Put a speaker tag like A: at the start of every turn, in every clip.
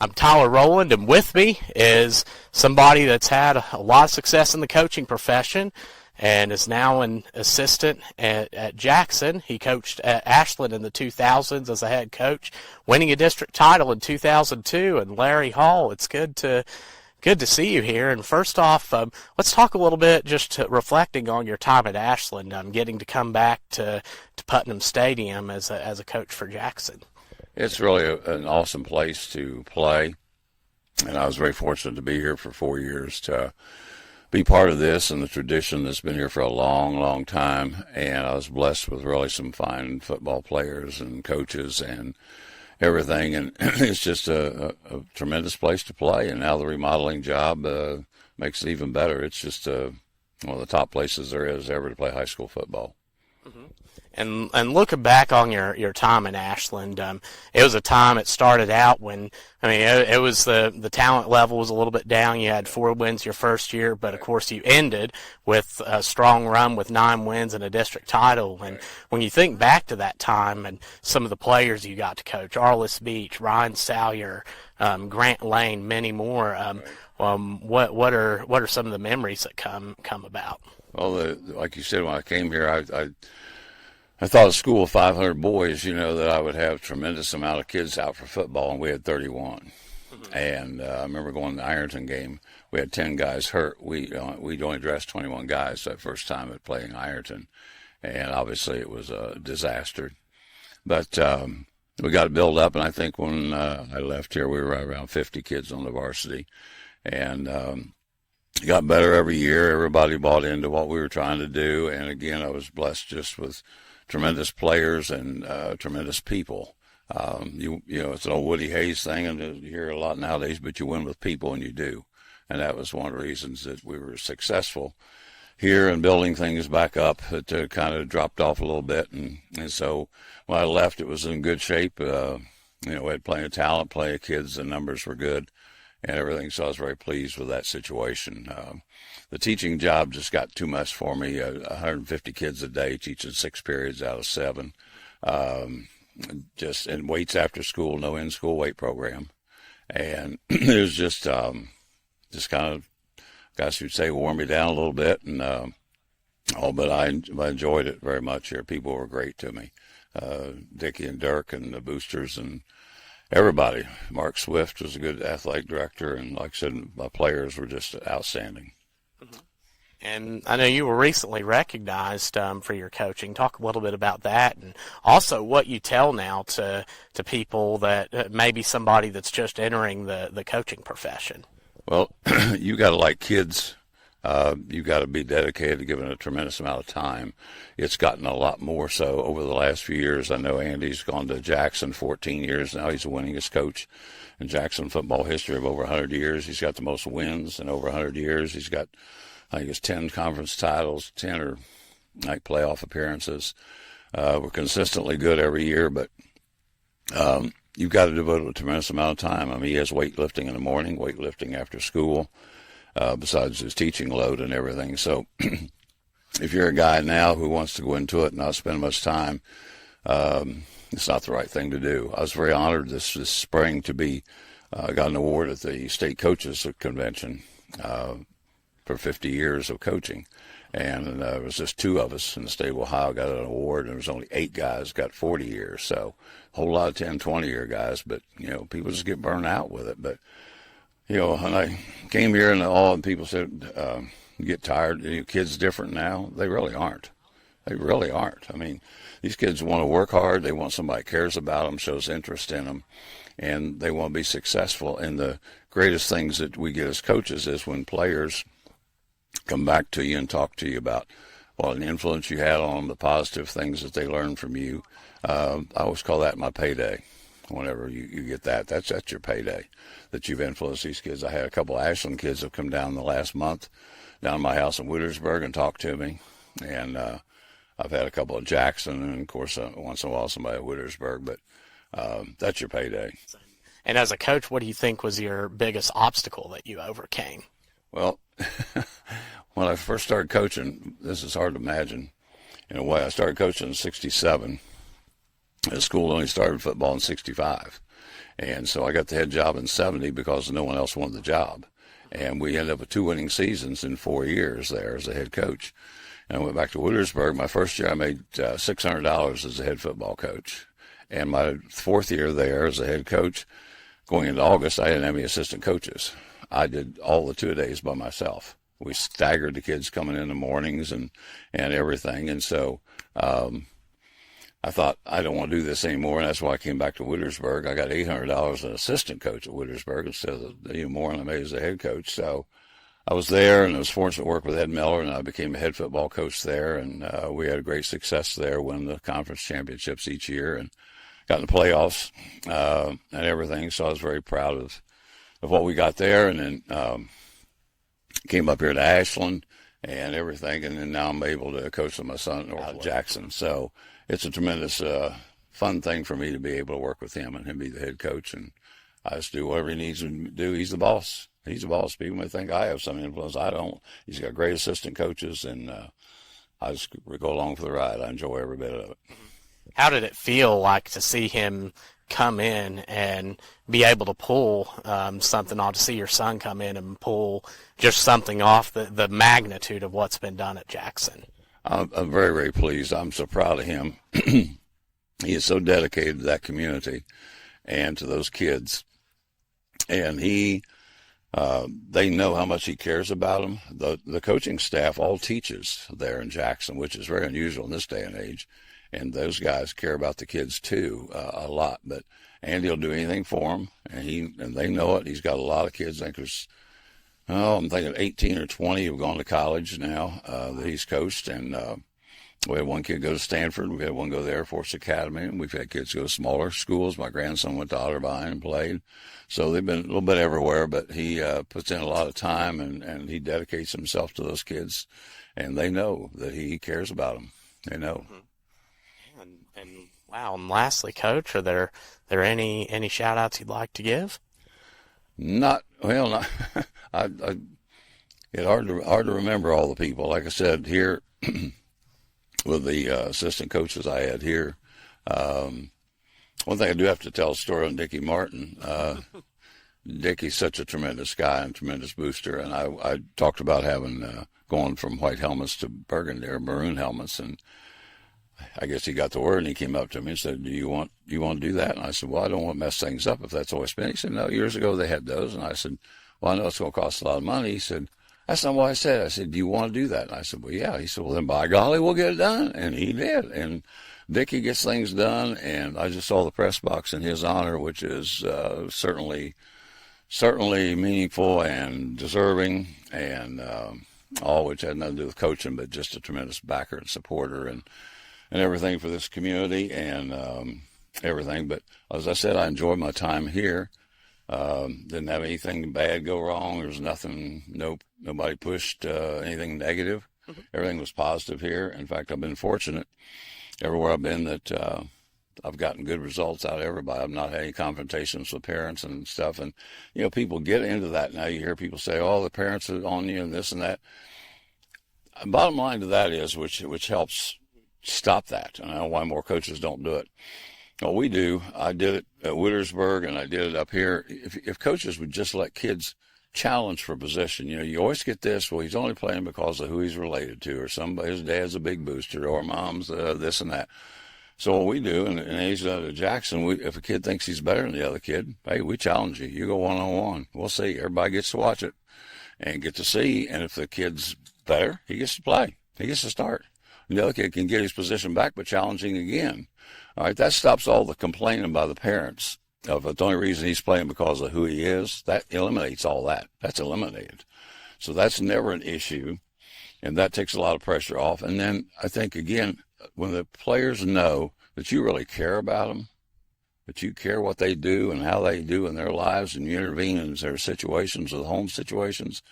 A: I'm Tyler Rowland, and with me is somebody that's had a lot of success in the coaching profession and is now an assistant at Jackson. He coached at Ashland in the 2000s as a head coach, winning a district title in 2002. And Larry Hall, it's good to see you here. And first off, let's talk a little bit, just reflecting on your time at Ashland, getting to come back to Putnam Stadium as a coach for Jackson.
B: It's really an awesome place to play, and I was very fortunate to be here for 4 years to be part of this and the tradition that's been here for a long, long time. And I was blessed with really some fine football players and coaches and everything. And it's just a tremendous place to play. And now the remodeling job makes it even better. It's just one of the top places there is ever to play high school football.
A: Mm-hmm. And looking back on your time in Ashland, it was a time, it started out when, it was the talent level was a little bit down. You had 4 wins your first year, but of course you ended with a strong run with 9 wins and a district title. And when you think back to that time and some of the players you got to coach, Arliss Beach, Ryan Salyer, Grant Lane, many more, what are some of the memories that come about?
B: Well, like you said, when I came here, I thought a school of 500 boys, that I would have a tremendous amount of kids out for football, and we had 31. Mm-hmm. And I remember going to the Ironton game. We had 10 guys hurt. We'd only dressed 21 guys that first time at playing Ironton, and obviously it was a disaster. But we got it built up, and I think when I left here, we were around 50 kids on the varsity, and it got better every year. Everybody bought into what we were trying to do, and again, I was blessed just with tremendous players and tremendous people. It's an old Woody Hayes thing, and you hear a lot nowadays, but you win with people, and you do. And that was one of the reasons that we were successful here in building things back up. It kind of dropped off a little bit, and so when I left, it was in good shape. We had plenty of talent, plenty of kids, the numbers were good and everything, so I was very pleased with that situation. The teaching job just got too much for me. 150 kids a day, teaching 6 periods out of 7. Just in weights after school, no in-school weight program. And it was just kind of, I guess you'd say, wore me down a little bit. And but I enjoyed it very much here. People were great to me. Dickie and Dirk and the boosters and everybody. Mark Swift was a good athletic director, and like I said, my players were just outstanding.
A: Mm-hmm. And I know you were recently recognized for your coaching. Talk a little bit about that, and also what you tell now to people that maybe somebody that's just entering the coaching profession.
B: Well, you got to like kids. You got to be dedicated to giving a tremendous amount of time. It's gotten a lot more so over the last few years. I know Andy's gone to Jackson 14 years now. He's the winningest coach in Jackson football history of over 100 years. He's got the most wins in over 100 years. He's got, I think it's 10 conference titles, 10 or like playoff appearances. We're consistently good every year, but you've got to devote a tremendous amount of time. He has weightlifting in the morning, weightlifting after school. Besides his teaching load and everything. So if you're a guy now who wants to go into it and not spend much time, it's not the right thing to do. I was very honored this spring to be got an award at the State Coaches Convention for 50 years of coaching. And there was just 2 of us in the state of Ohio got an award, and there was only 8 guys got 40 years. So a whole lot of 10, 20-year guys, but, people just get burned out with it. But when I came here and people said, you get tired, kids different now? They really aren't. They really aren't. These kids want to work hard. They want somebody that cares about them, shows interest in them, and they want to be successful. And the greatest things that we get as coaches is when players come back to you and talk to you about what an influence you had on them, the positive things that they learned from you. I always call that my payday. Whenever you get that, that's your payday, that you've influenced these kids. I had a couple of Ashland kids have come down the last month down to my house in Wheelersburg and talked to me. And I've had a couple of Jackson, and, of course, once in a while somebody at Wheelersburg. But that's your payday.
A: And as a coach, what do you think was your biggest obstacle that you overcame?
B: Well, when I first started coaching, this is hard to imagine in a way. I started coaching in 1967. The school only started football in 1965. And so I got the head job in 70 because no one else wanted the job. And we ended up with 2 winning seasons in 4 years there as a head coach. And I went back to Wheelersburg. My first year I made $600 as a head football coach. And my 4th year there as a head coach, going into August, I didn't have any assistant coaches. I did all the 2-a-days by myself. We staggered the kids coming in the mornings and everything. And so I thought, I don't want to do this anymore, and that's why I came back to Wheelersburg. I got $800 as an assistant coach at Wheelersburg instead of the more than I made as a head coach. So I was there, and I was fortunate to work with Ed Miller, and I became a head football coach there, and we had a great success there, won the conference championships each year, and got in the playoffs and everything. So I was very proud of what we got there, and then came up here to Ashland and everything, and then now I'm able to coach with my son at North Jackson. So it's a tremendous fun thing for me to be able to work with him and him be the head coach, and I just do whatever he needs to do. He's the boss. He's the boss. People may think I have some influence. I don't. He's got great assistant coaches, and I just go along for the ride. I enjoy every bit of it.
A: How did it feel like to see him come in and be able to pull something off, to see your son come in and pull just something off the magnitude of what's been done at Jackson?
B: I'm very, very pleased. I'm so proud of him. He is so dedicated to that community and to those kids. And they know how much he cares about them. The coaching staff all teaches there in Jackson, which is very unusual in this day and age. And those guys care about the kids too, a lot. But Andy will do anything for them, and they know it. He's got a lot of kids. I think there's, I'm thinking 18 or 20 have gone to college now that he's coached. And we had one kid go to Stanford. We had one go to the Air Force Academy. And we've had kids go to smaller schools. My grandson went to Otterbein and played. So they've been a little bit everywhere, but he puts in a lot of time, and he dedicates himself to those kids. And they know that he cares about them. They know.
A: Mm-hmm. And wow. And lastly, Coach, are there any shout outs you'd like to give?
B: Not it's hard to remember all the people. Like I said, here with the assistant coaches I had here, one thing I do have to tell a story on Dickie Martin. Dickie's such a tremendous guy and tremendous booster, and I talked about having going from white helmets to burgundy or maroon helmets, and I guess he got the word, and he came up to me and said, do you want to do that? And I said, well, I don't want to mess things up if that's always been. He said, no, years ago they had those. And I said, well, I know it's going to cost a lot of money. He said, that's not what I said. I said, do you want to do that? And I said, well, yeah. He said, well, then by golly, we'll get it done. And he did. And Dickie gets things done, and I just saw the press box in his honor, which is certainly meaningful and deserving, and all which had nothing to do with coaching, but just a tremendous backer and supporter and everything for this community and everything. But as I said, I enjoyed my time here. Didn't have anything bad go wrong. There was nothing, nobody pushed anything negative. Mm-hmm. Everything was positive here. In fact, I've been fortunate everywhere I've been that I've gotten good results out of everybody. I've not had any confrontations with parents and stuff. And, people get into that now. You hear people say, oh, the parents are on you and this and that. Bottom line to that is, which helps stop that. And I don't know why more coaches don't do it. Well, we do. I did it at Wheelersburg, and I did it up here. If coaches would just let kids challenge for position, you always get this, well, he's only playing because of who he's related to, or his dad's a big booster, or mom's this and that. So what we do, and he's at Jackson, if a kid thinks he's better than the other kid, hey, we challenge you. You go one-on-one. We'll see. Everybody gets to watch it and get to see. And if the kid's better, he gets to play. He gets to start. And the other kid can get his position back by challenging again. All right, that stops all the complaining by the parents of the only reason he's playing because of who he is. That eliminates all that. That's eliminated. So that's never an issue, and that takes a lot of pressure off. And then I think, again, when the players know that you really care about them, that you care what they do and how they do in their lives, and you intervene in their situations or the home situations,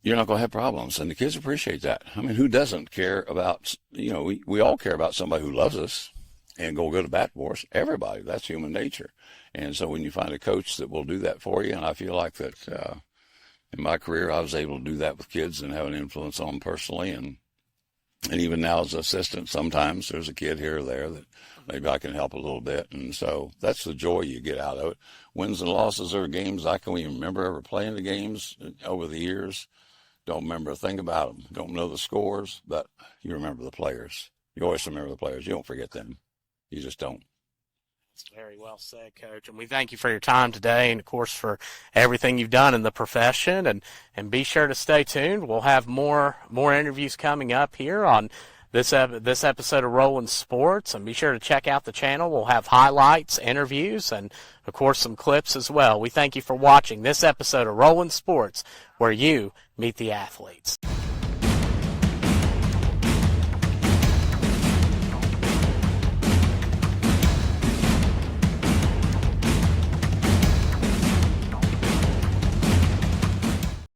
B: you're not going to have problems. And the kids appreciate that. I mean, who doesn't care about, we all care about somebody who loves us and go to bat for us. Everybody. That's human nature. And so when you find a coach that will do that for you, and I feel like that in my career, I was able to do that with kids and have an influence on them personally. And And even now as an assistant, sometimes there's a kid here or there that maybe I can help a little bit. And so that's the joy you get out of it. Wins and losses are games I can even remember ever playing the games over the years. Don't remember a thing about them. Don't know the scores, but you remember the players. You always remember the players. You don't forget them. You just don't.
A: That's very well said, Coach. And we thank you for your time today and, of course, for everything you've done in the profession. And be sure to stay tuned. We'll have more interviews coming up here on this episode of Rolling Sports. And be sure to check out the channel. We'll have highlights, interviews, and, of course, some clips as well. We thank you for watching this episode of Rolling Sports, where you meet the athletes.